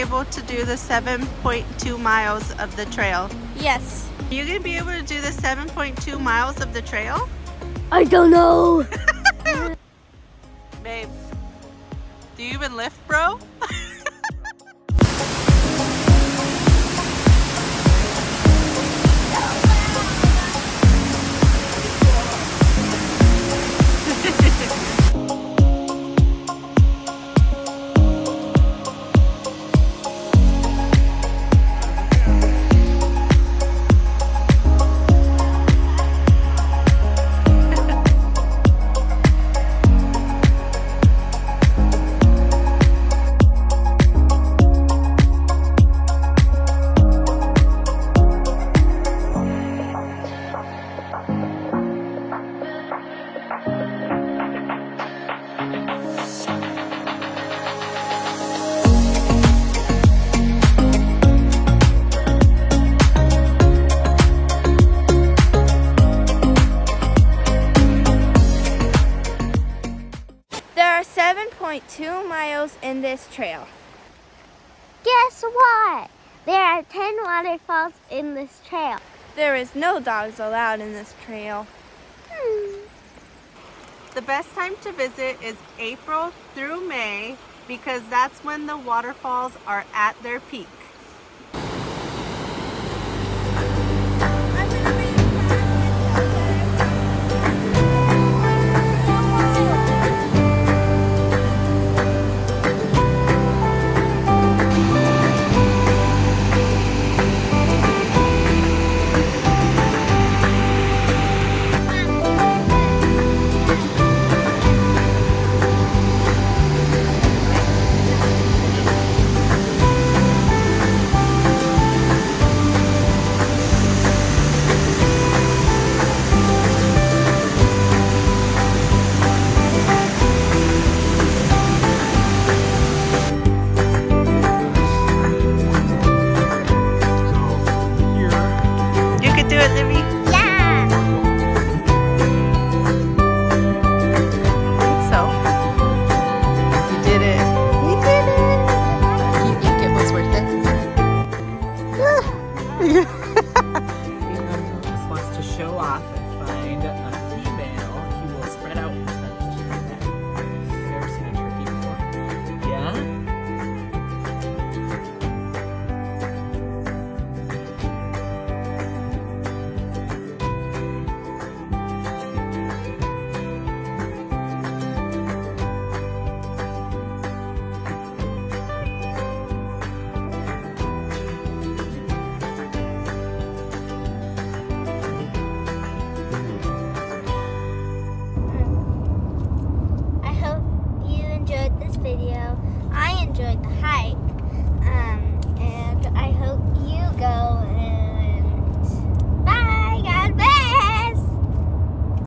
able to do the 7.2 miles of the trail? Yes. Are you going to be able to do the 7.2 miles of the trail? I don't know. Babe, do you even lift, bro? There are 7.2 miles in this trail. Guess what? There are 10 waterfalls in this trail. There is no dogs allowed in this trail. The best time to visit is April through May because that's when the waterfalls are at their peak. Do it, Libby. Yeah! I think so. You did it. You did it. You think it was worth it? He just wants to show off.